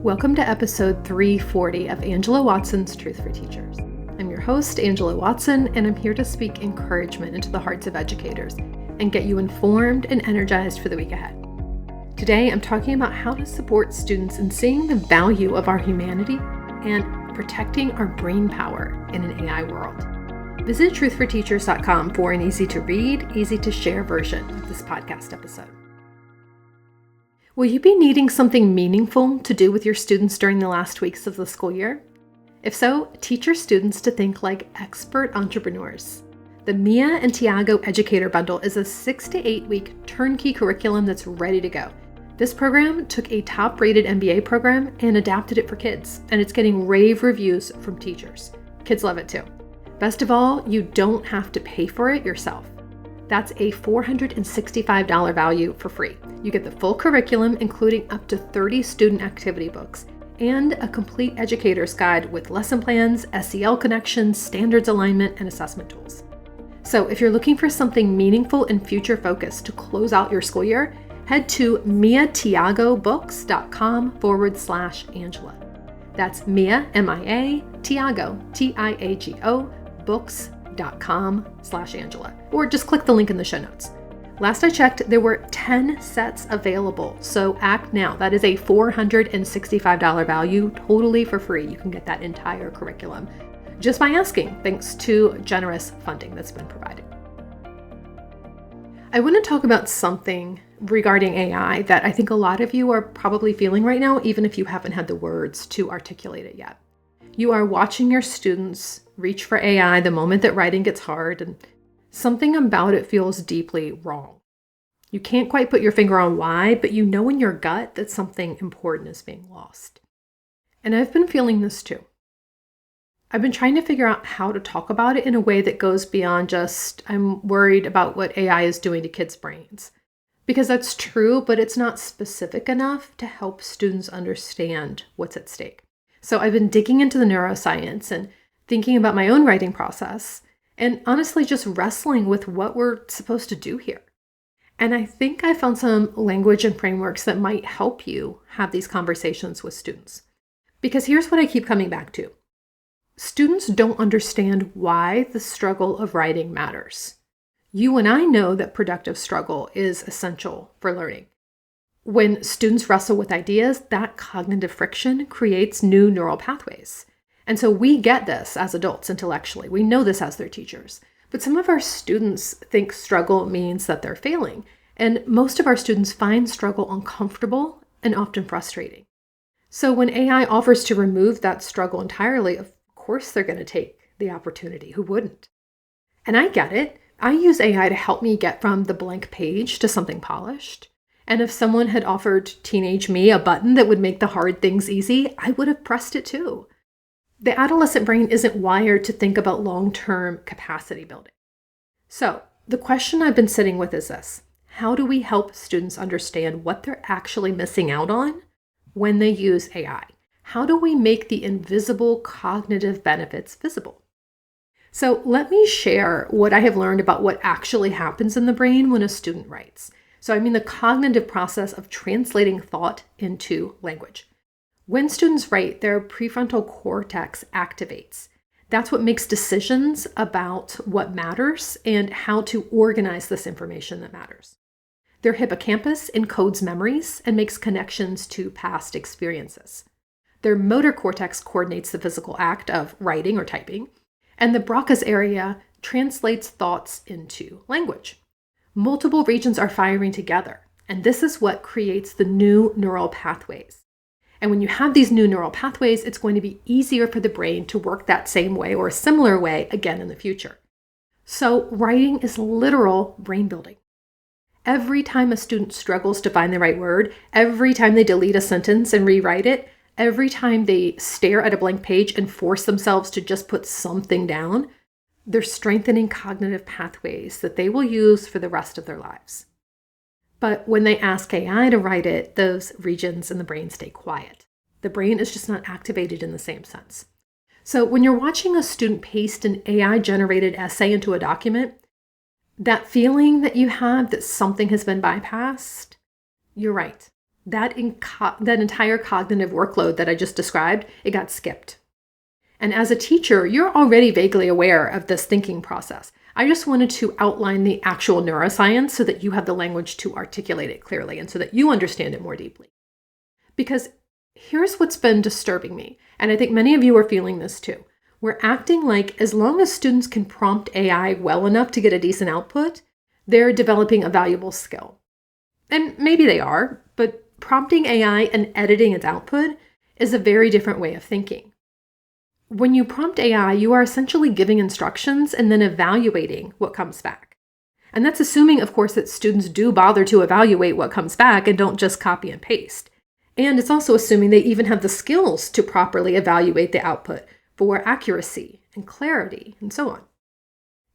Welcome to episode 340 of Angela Watson's Truth for Teachers. I'm your host, Angela Watson, and I'm here to speak encouragement into the hearts of educators and get you informed and energized for the week ahead. Today, I'm talking about how to support students in seeing the value of our humanity and protecting our brain power in an AI world. Visit truthforteachers.com for an easy-to-read, easy-to-share version of this podcast episode. Will you be needing something meaningful to do with your students during the last weeks of the school year? If so, teach your students to think like expert entrepreneurs. The Mia and Tiago Educator Bundle is a 6 to 8 week turnkey curriculum that's ready to go. This program took a top-rated MBA program and adapted it for kids, and it's getting rave reviews from teachers. Kids love it too. Best of all, you don't have to pay for it yourself. That's a $465 value for free. You get the full curriculum, including up to 30 student activity books, and a complete educator's guide with lesson plans, SEL connections, standards alignment, and assessment tools. So if you're looking for something meaningful and future-focused to close out your school year, head to miatiagobooks.com/Angela. That's Mia, M-I-A, Tiago, T-I-A-G-O, books.com/Angela, or just click the link in the show notes. Last I checked, there were 10 sets available, so act now. That is a $465 value, totally for free. You can get that entire curriculum just by asking, thanks to generous funding that's been provided. I want to talk about something regarding AI that I think a lot of you are probably feeling right now, even if you haven't had the words to articulate it yet. You are watching your students reach for AI the moment that writing gets hard, and something about it feels deeply wrong. You can't quite put your finger on why, but you know in your gut that something important is being lost. And I've been feeling this too. I've been trying to figure out how to talk about it in a way that goes beyond just, I'm worried about what AI is doing to kids' brains. Because that's true, but it's not specific enough to help students understand what's at stake. So I've been digging into the neuroscience and thinking about my own writing process, and honestly just wrestling with what we're supposed to do here. And I think I found some language and frameworks that might help you have these conversations with students. Because here's what I keep coming back to. Students don't understand why the struggle of writing matters. You and I know that productive struggle is essential for learning. When students wrestle with ideas, that cognitive friction creates new neural pathways. And so we get this as adults intellectually. We know this as their teachers. But some of our students think struggle means that they're failing. And most of our students find struggle uncomfortable and often frustrating. So when AI offers to remove that struggle entirely, of course they're going to take the opportunity. Who wouldn't? And I get it. I use AI to help me get from the blank page to something polished. And if someone had offered teenage me a button that would make the hard things easy, I would have pressed it too. The adolescent brain isn't wired to think about long-term capacity building. So the question I've been sitting with is this: how do we help students understand what they're actually missing out on when they use AI? How do we make the invisible cognitive benefits visible? So let me share what I have learned about what actually happens in the brain when a student writes. So I mean the cognitive process of translating thought into language. When students write, their prefrontal cortex activates. That's what makes decisions about what matters and how to organize this information that matters. Their hippocampus encodes memories and makes connections to past experiences. Their motor cortex coordinates the physical act of writing or typing, and the Broca's area translates thoughts into language. Multiple regions are firing together, and this is what creates the new neural pathways. And when you have these new neural pathways, it's going to be easier for the brain to work that same way or a similar way again in the future. So writing is literal brain building. Every time a student struggles to find the right word, every time they delete a sentence and rewrite it, every time they stare at a blank page and force themselves to just put something down, they're strengthening cognitive pathways that they will use for the rest of their lives. But when they ask AI to write it, those regions in the brain stay quiet. The brain is just not activated in the same sense. So when you're watching a student paste an AI-generated essay into a document, that feeling that you have that something has been bypassed, you're right. that entire cognitive workload that I just described, it got skipped. And as a teacher, you're already vaguely aware of this thinking process. I just wanted to outline the actual neuroscience so that you have the language to articulate it clearly and so that you understand it more deeply. Because here's what's been disturbing me, and I think many of you are feeling this too. We're acting like as long as students can prompt AI well enough to get a decent output, they're developing a valuable skill. And maybe they are, but prompting AI and editing its output is a very different way of thinking. When you prompt AI, you are essentially giving instructions and then evaluating what comes back. And that's assuming, of course, that students do bother to evaluate what comes back and don't just copy and paste. And it's also assuming they even have the skills to properly evaluate the output for accuracy and clarity and so on.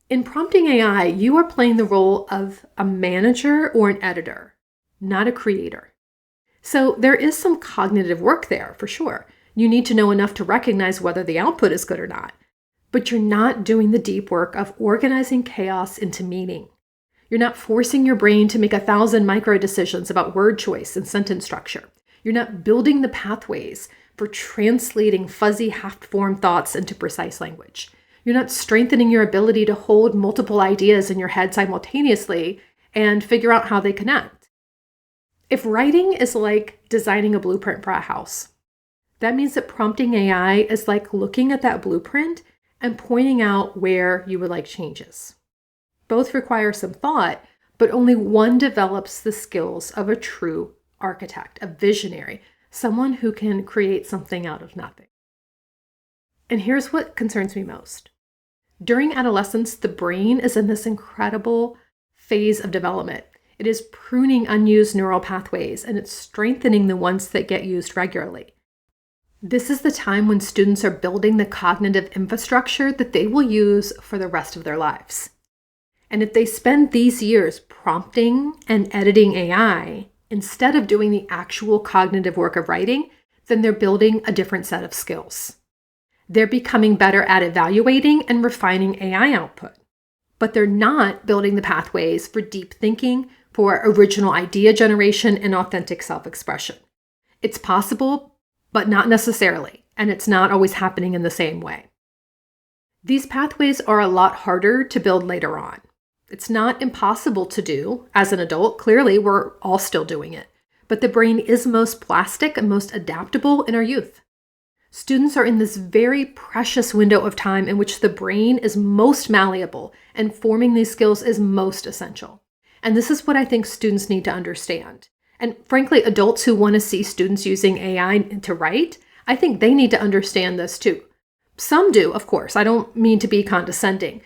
In prompting AI, you are playing the role of a manager or an editor, not a creator. So there is some cognitive work there for sure. You need to know enough to recognize whether the output is good or not. But you're not doing the deep work of organizing chaos into meaning. You're not forcing your brain to make 1,000 micro decisions about word choice and sentence structure. You're not building the pathways for translating fuzzy, half-formed thoughts into precise language. You're not strengthening your ability to hold multiple ideas in your head simultaneously and figure out how they connect. If writing is like designing a blueprint for a house, that means that prompting AI is like looking at that blueprint and pointing out where you would like changes. Both require some thought, but only one develops the skills of a true architect, a visionary, someone who can create something out of nothing. And here's what concerns me most. During adolescence, the brain is in this incredible phase of development. It is pruning unused neural pathways and it's strengthening the ones that get used regularly. This is the time when students are building the cognitive infrastructure that they will use for the rest of their lives. And if they spend these years prompting and editing AI instead of doing the actual cognitive work of writing, then they're building a different set of skills. They're becoming better at evaluating and refining AI output. But they're not building the pathways for deep thinking, for original idea generation, and authentic self-expression. It's possible, but not necessarily, and it's not always happening in the same way. These pathways are a lot harder to build later on. It's not impossible to do as an adult. Clearly, we're all still doing it. But the brain is most plastic and most adaptable in our youth. Students are in this very precious window of time in which the brain is most malleable and forming these skills is most essential. And this is what I think students need to understand. And frankly, adults who want to see students using AI to write, I think they need to understand this too. Some do, of course. I don't mean to be condescending.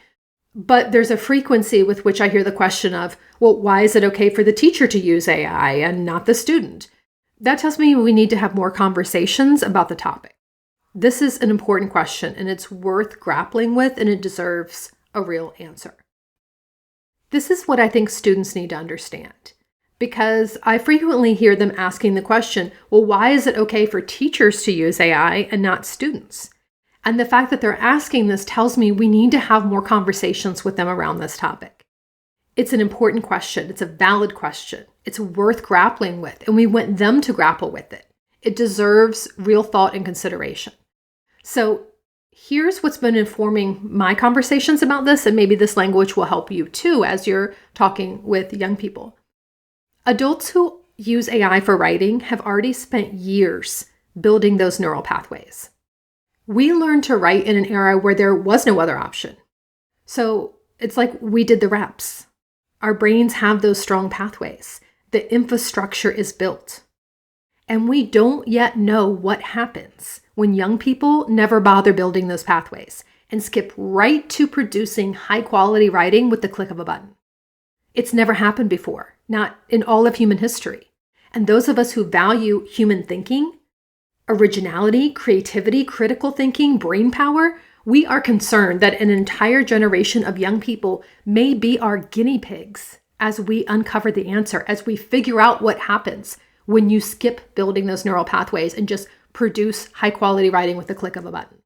But there's a frequency with which I hear the question of, well, why is it okay for the teacher to use AI and not the student? That tells me we need to have more conversations about the topic. This is an important question, and it's worth grappling with, and it deserves a real answer. This is what I think students need to understand, because I frequently hear them asking the question, well, why is it okay for teachers to use AI and not students? And the fact that they're asking this tells me we need to have more conversations with them around this topic. It's an important question. It's a valid question. It's worth grappling with, and we want them to grapple with it. It deserves real thought and consideration. So here's what's been informing my conversations about this, and maybe this language will help you too as you're talking with young people. Adults who use AI for writing have already spent years building those neural pathways. We learned to write in an era where there was no other option. So it's like we did the reps. Our brains have those strong pathways. The infrastructure is built. And we don't yet know what happens when young people never bother building those pathways and skip right to producing high-quality writing with the click of a button. It's never happened before, not in all of human history. And those of us who value human thinking, originality, creativity, critical thinking, brain power, we are concerned that an entire generation of young people may be our guinea pigs as we uncover the answer, as we figure out what happens when you skip building those neural pathways and just produce high-quality writing with the click of a button.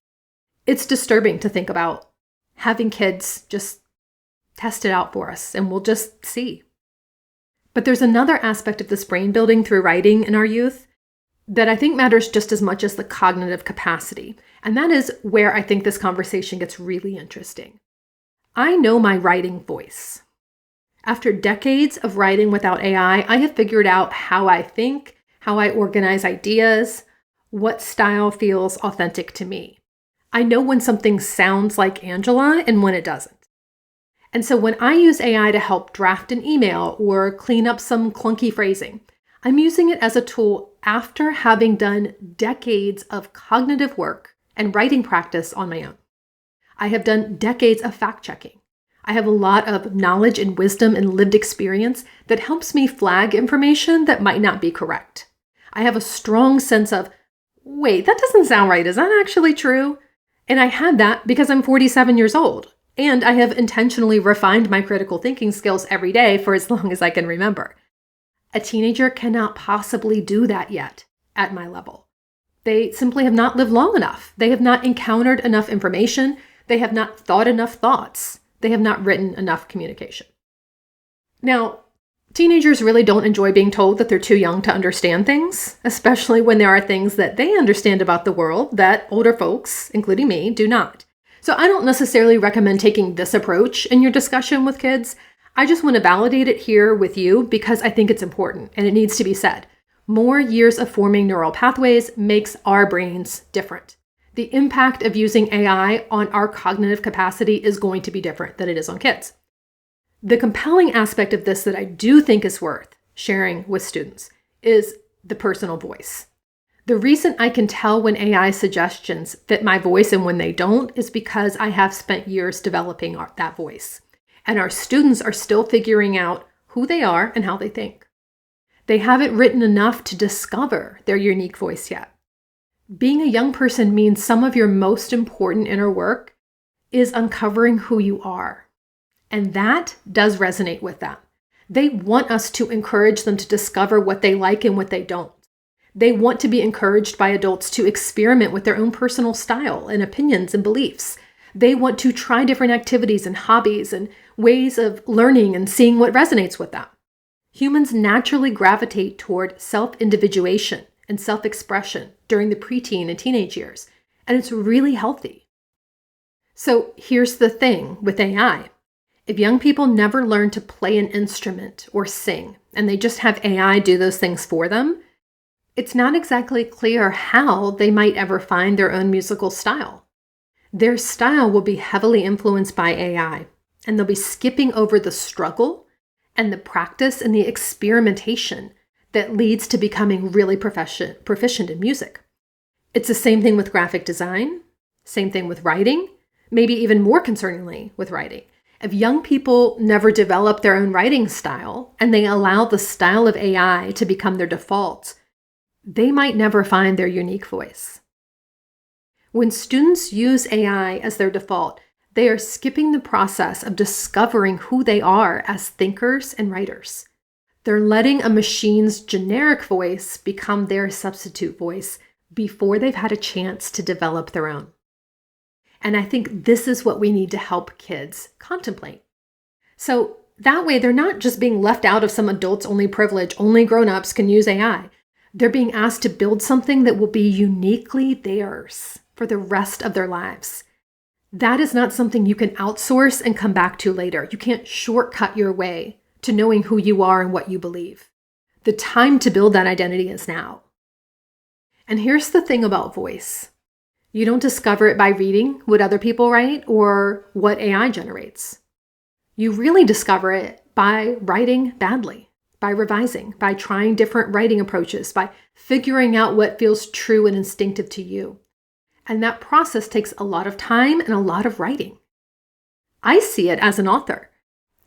It's disturbing to think about having kids just test it out for us, and we'll just see. But there's another aspect of this brain building through writing in our youth that I think matters just as much as the cognitive capacity. And that is where I think this conversation gets really interesting. I know my writing voice. After decades of writing without AI, I have figured out how I think, how I organize ideas, what style feels authentic to me. I know when something sounds like Angela and when it doesn't. And so when I use AI to help draft an email or clean up some clunky phrasing, I'm using it as a tool after having done decades of cognitive work and writing practice on my own. I have done decades of fact-checking. I have a lot of knowledge and wisdom and lived experience that helps me flag information that might not be correct. I have a strong sense of, wait, that doesn't sound right. Is that actually true? And I had that because I'm 47 years old. And I have intentionally refined my critical thinking skills every day for as long as I can remember. A teenager cannot possibly do that yet at my level. They simply have not lived long enough. They have not encountered enough information. They have not thought enough thoughts. They have not written enough communication. Now, teenagers really don't enjoy being told that they're too young to understand things, especially when there are things that they understand about the world that older folks, including me, do not. So I don't necessarily recommend taking this approach in your discussion with kids. I just want to validate it here with you because I think it's important and it needs to be said. More years of forming neural pathways makes our brains different. The impact of using AI on our cognitive capacity is going to be different than it is on kids. The compelling aspect of this that I do think is worth sharing with students is the personal voice. The reason I can tell when AI suggestions fit my voice and when they don't is because I have spent years developing that voice. And our students are still figuring out who they are and how they think. They haven't written enough to discover their unique voice yet. Being a young person means some of your most important inner work is uncovering who you are. And that does resonate with them. They want us to encourage them to discover what they like and what they don't. They want to be encouraged by adults to experiment with their own personal style and opinions and beliefs. They want to try different activities and hobbies and ways of learning and seeing what resonates with them. Humans naturally gravitate toward self-individuation and self-expression during the preteen and teenage years, and it's really healthy. So here's the thing with AI. If young people never learn to play an instrument or sing, and they just have AI do those things for them, it's not exactly clear how they might ever find their own musical style. Their style will be heavily influenced by AI, and they'll be skipping over the struggle and the practice and the experimentation that leads to becoming really proficient in music. It's the same thing with graphic design, same thing with writing, maybe even more concerningly with writing. If young people never develop their own writing style and they allow the style of AI to become their default, they might never find their unique voice. When students use AI as their default, they are skipping the process of discovering who they are as thinkers and writers. They're letting a machine's generic voice become their substitute voice before they've had a chance to develop their own. And I think this is what we need to help kids contemplate. So that way, they're not just being left out of some adults-only privilege, only grown-ups can use AI. They're being asked to build something that will be uniquely theirs for the rest of their lives. That is not something you can outsource and come back to later. You can't shortcut your way to knowing who you are and what you believe. The time to build that identity is now. And here's the thing about voice. You don't discover it by reading what other people write or what AI generates. You really discover it by writing badly, by revising, by trying different writing approaches, by figuring out what feels true and instinctive to you. And that process takes a lot of time and a lot of writing. I see it as an author.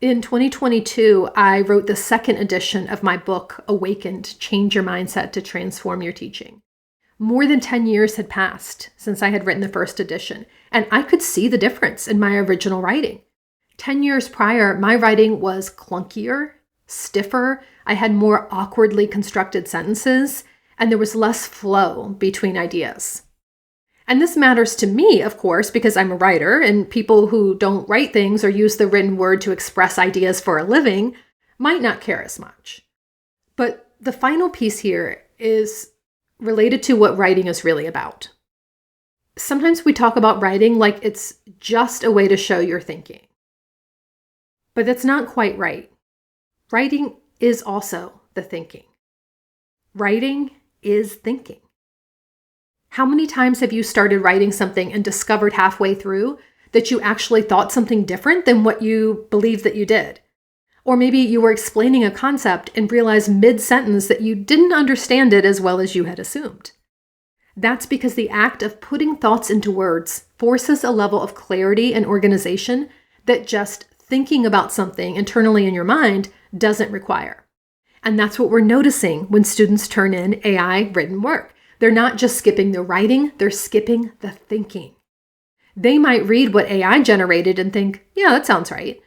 In 2022, I wrote the second edition of my book, Awakened: Change Your Mindset to Transform Your Teaching. More than 10 years had passed since I had written the first edition, and I could see the difference in my original writing. 10 years prior, my writing was clunkier, stiffer, I had more awkwardly constructed sentences, and there was less flow between ideas. And this matters to me, of course, because I'm a writer, and people who don't write things or use the written word to express ideas for a living might not care as much. But the final piece here is related to what writing is really about. Sometimes we talk about writing like it's just a way to show your thinking. But that's not quite right. Writing is also the thinking. Writing is thinking. How many times have you started writing something and discovered halfway through that you actually thought something different than what you believed that you did? Or maybe you were explaining a concept and realized mid-sentence that you didn't understand it as well as you had assumed. That's because the act of putting thoughts into words forces a level of clarity and organization that just thinking about something internally in your mind doesn't require. And that's what we're noticing when students turn in AI written work. They're not just skipping the writing, they're skipping the thinking. They might read what AI generated and think, yeah, that sounds right.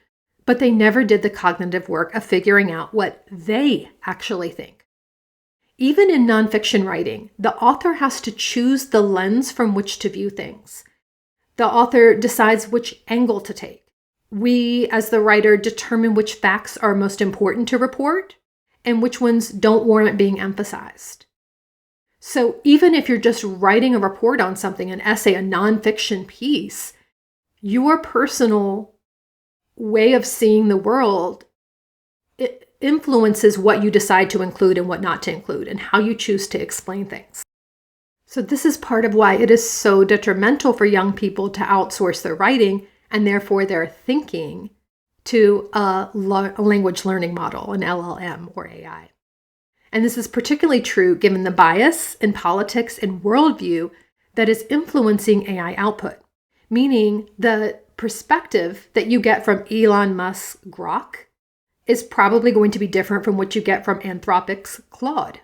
But they never did the cognitive work of figuring out what they actually think. Even in nonfiction writing, the author has to choose the lens from which to view things. The author decides which angle to take. We, as the writer, determine which facts are most important to report and which ones don't warrant being emphasized. So even if you're just writing a report on something, an essay, a nonfiction piece, your personal way of seeing the world, it influences what you decide to include and what not to include and how you choose to explain things. So this is part of why it is so detrimental for young people to outsource their writing and therefore their thinking to a language learning model, an LLM or AI. And this is particularly true given the bias in politics and worldview that is influencing AI output, meaning the perspective that you get from Elon Musk's Grok is probably going to be different from what you get from Anthropic's Claude.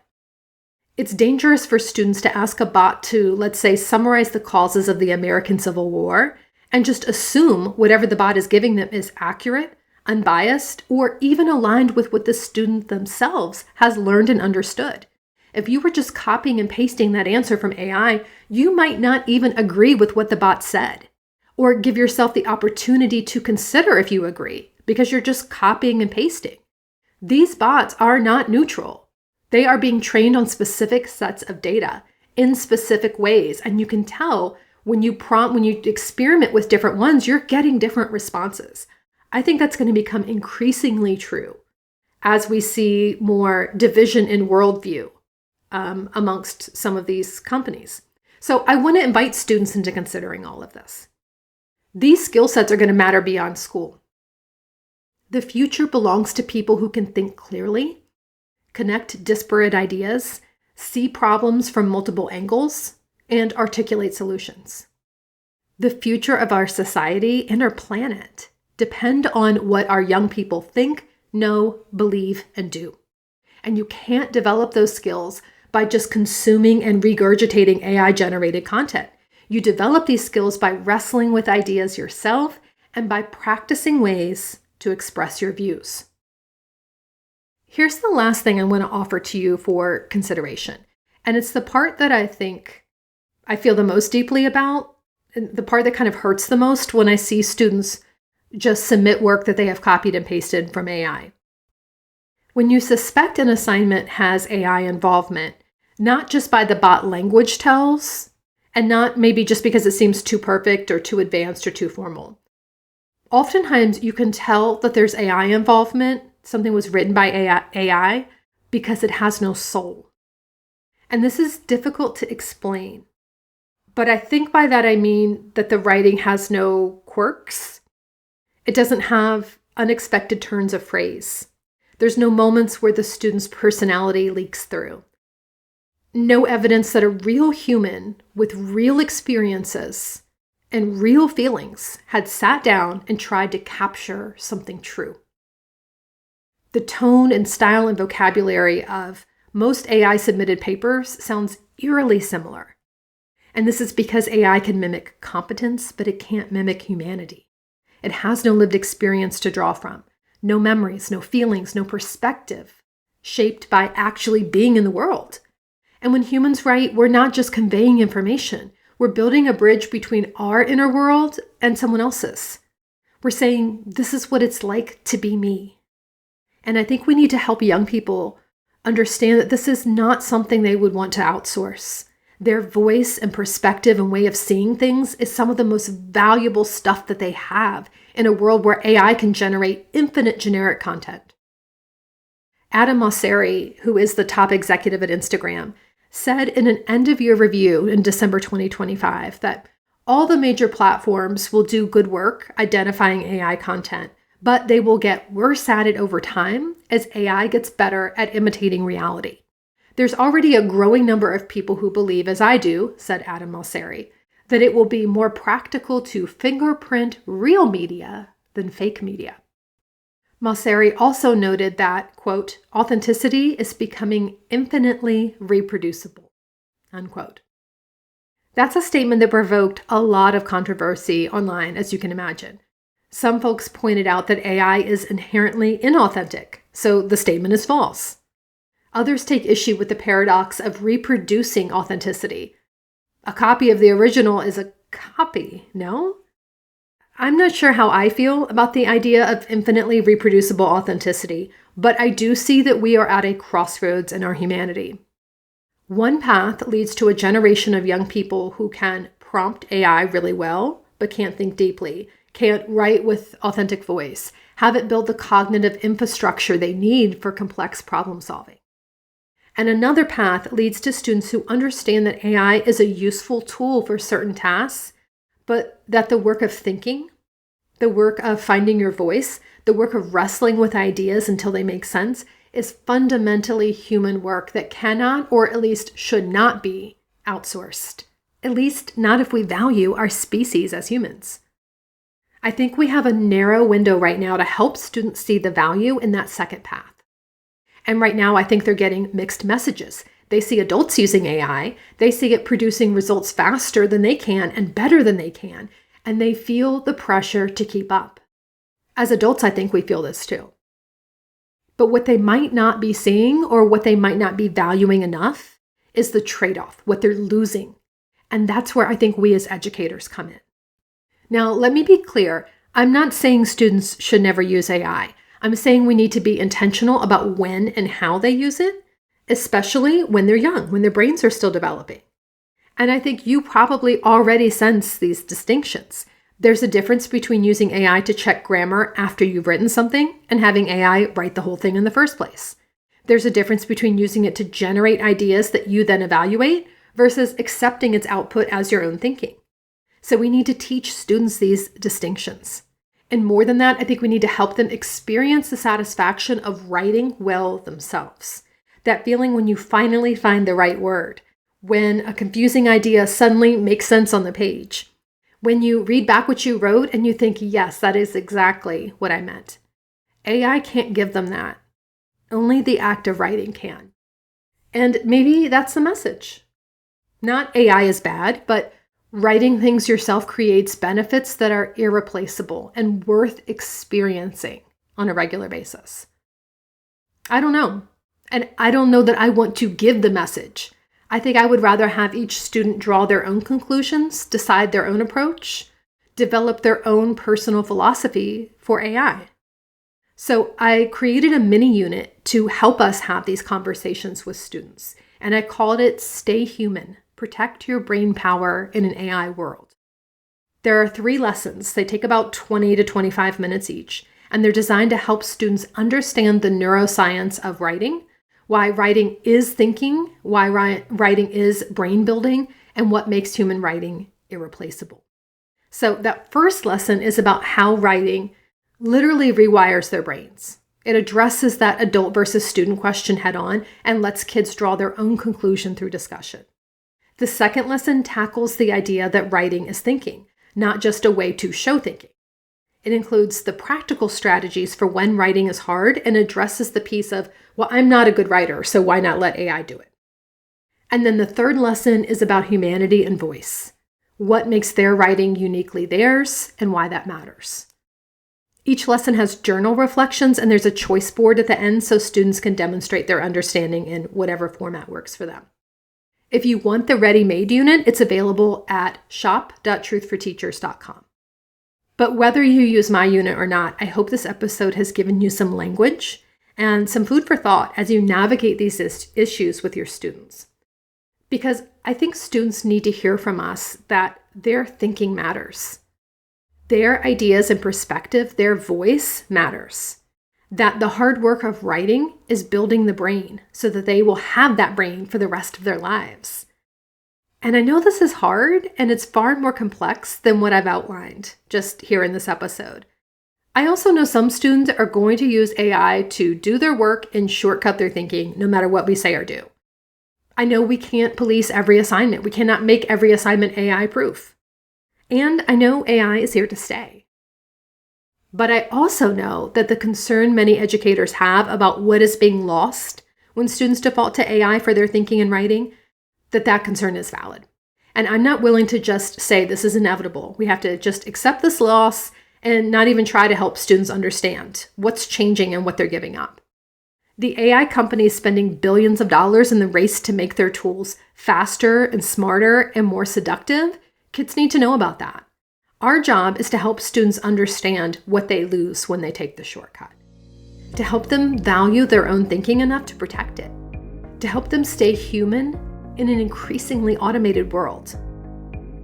It's dangerous for students to ask a bot to, let's say, summarize the causes of the American Civil War and just assume whatever the bot is giving them is accurate, unbiased, or even aligned with what the student themselves has learned and understood. If you were just copying and pasting that answer from AI, you might not even agree with what the bot said, or give yourself the opportunity to consider if you agree, because you're just copying and pasting. These bots are not neutral. They are being trained on specific sets of data in specific ways, and you can tell when you experiment with different ones, you're getting different responses. I think that's going to become increasingly true as we see more division in worldview amongst some of these companies. So I want to invite students into considering all of this. These skill sets are going to matter beyond school. The future belongs to people who can think clearly, connect disparate ideas, see problems from multiple angles, and articulate solutions. The future of our society and our planet depend on what our young people think, know, believe, and do. And you can't develop those skills by just consuming and regurgitating AI-generated content. You develop these skills by wrestling with ideas yourself and by practicing ways to express your views. Here's the last thing I want to offer to you for consideration. And it's the part that I think I feel the most deeply about, and the part that kind of hurts the most when I see students just submit work that they have copied and pasted from AI. When you suspect an assignment has AI involvement, not just by the bot language tells, and not maybe just because it seems too perfect or too advanced or too formal. Oftentimes, you can tell that there's AI involvement, something was written by AI, because it has no soul. And this is difficult to explain. But I think by that I mean that the writing has no quirks. It doesn't have unexpected turns of phrase. There's no moments where the student's personality leaks through. No evidence that a real human with real experiences and real feelings had sat down and tried to capture something true. The tone and style and vocabulary of most AI-submitted papers sounds eerily similar. And this is because AI can mimic competence, but it can't mimic humanity. It has no lived experience to draw from, no memories, no feelings, no perspective, shaped by actually being in the world. And when humans write, we're not just conveying information. We're building a bridge between our inner world and someone else's. We're saying, this is what it's like to be me. And I think we need to help young people understand that this is not something they would want to outsource. Their voice and perspective and way of seeing things is some of the most valuable stuff that they have in a world where AI can generate infinite generic content. Adam Mosseri, who is the top executive at Instagram, said in an end-of-year review in December 2025 that all the major platforms will do good work identifying AI content, but they will get worse at it over time as AI gets better at imitating reality. There's already a growing number of people who believe, as I do, said Adam Mosseri, that it will be more practical to fingerprint real media than fake media. Mosseri also noted that, quote, authenticity is becoming infinitely reproducible, unquote. That's a statement that provoked a lot of controversy online, as you can imagine. Some folks pointed out that AI is inherently inauthentic, so the statement is false. Others take issue with the paradox of reproducing authenticity. A copy of the original is a copy, no? I'm not sure how I feel about the idea of infinitely reproducible authenticity, but I do see that we are at a crossroads in our humanity. One path leads to a generation of young people who can prompt AI really well, but can't think deeply, can't write with authentic voice, have it build the cognitive infrastructure they need for complex problem solving. And another path leads to students who understand that AI is a useful tool for certain tasks, but that the work of thinking, the work of finding your voice, the work of wrestling with ideas until they make sense is fundamentally human work that cannot, or at least should not be, outsourced. At least not if we value our species as humans. I think we have a narrow window right now to help students see the value in that second path. And right now, I think they're getting mixed messages. They see adults using AI, they see it producing results faster than they can and better than they can, and they feel the pressure to keep up. As adults, I think we feel this too. But what they might not be seeing or what they might not be valuing enough is the trade-off, what they're losing. And that's where I think we as educators come in. Now, let me be clear. I'm not saying students should never use AI. I'm saying we need to be intentional about when and how they use it, especially when they're young, when their brains are still developing. And I think you probably already sense these distinctions. There's a difference between using AI to check grammar after you've written something and having AI write the whole thing in the first place. There's a difference between using it to generate ideas that you then evaluate versus accepting its output as your own thinking. So we need to teach students these distinctions. And more than that, I think we need to help them experience the satisfaction of writing well themselves. That feeling when you finally find the right word, when a confusing idea suddenly makes sense on the page, when you read back what you wrote and you think, yes, that is exactly what I meant. AI can't give them that. Only the act of writing can. And maybe that's the message. Not AI is bad, but writing things yourself creates benefits that are irreplaceable and worth experiencing on a regular basis. I don't know. And I don't know that I want to give the message. I think I would rather have each student draw their own conclusions, decide their own approach, develop their own personal philosophy for AI. So I created a mini unit to help us have these conversations with students. And I called it Stay Human. Protect your brain power in an AI world. There are 3 lessons. They take about 20 to 25 minutes each, and they're designed to help students understand the neuroscience of writing, why writing is thinking, why writing is brain building, and what makes human writing irreplaceable. So that first lesson is about how writing literally rewires their brains. It addresses that adult versus student question head on and lets kids draw their own conclusion through discussion. The second lesson tackles the idea that writing is thinking, not just a way to show thinking. It includes the practical strategies for when writing is hard and addresses the piece of, well, I'm not a good writer, so why not let AI do it? And then the third lesson is about humanity and voice. What makes their writing uniquely theirs and why that matters. Each lesson has journal reflections and there's a choice board at the end so students can demonstrate their understanding in whatever format works for them. If you want the ready-made unit, it's available at shop.truthforteachers.com. But whether you use my unit or not, I hope this episode has given you some language and some food for thought as you navigate these issues with your students. Because I think students need to hear from us that their thinking matters. Their ideas and perspective, their voice matters. That the hard work of writing is building the brain so that they will have that brain for the rest of their lives. And I know this is hard and it's far more complex than what I've outlined just here in this episode. I also know some students are going to use AI to do their work and shortcut their thinking no matter what we say or do. I know we can't police every assignment. We cannot make every assignment AI proof. And I know AI is here to stay. But I also know that the concern many educators have about what is being lost when students default to AI for their thinking and writing, that concern is valid. And I'm not willing to just say this is inevitable. We have to just accept this loss and not even try to help students understand what's changing and what they're giving up. The AI companies spending billions of dollars in the race to make their tools faster and smarter and more seductive, kids need to know about that. Our job is to help students understand what they lose when they take the shortcut, to help them value their own thinking enough to protect it, to help them stay human in an increasingly automated world.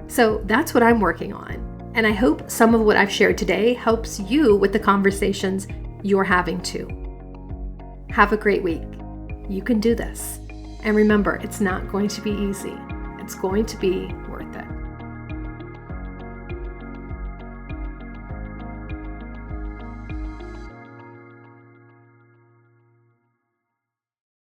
So that's what I'm working on. And I hope some of what I've shared today helps you with the conversations you're having too. Have a great week. You can do this. And remember, it's not going to be easy. It's going to be worth it.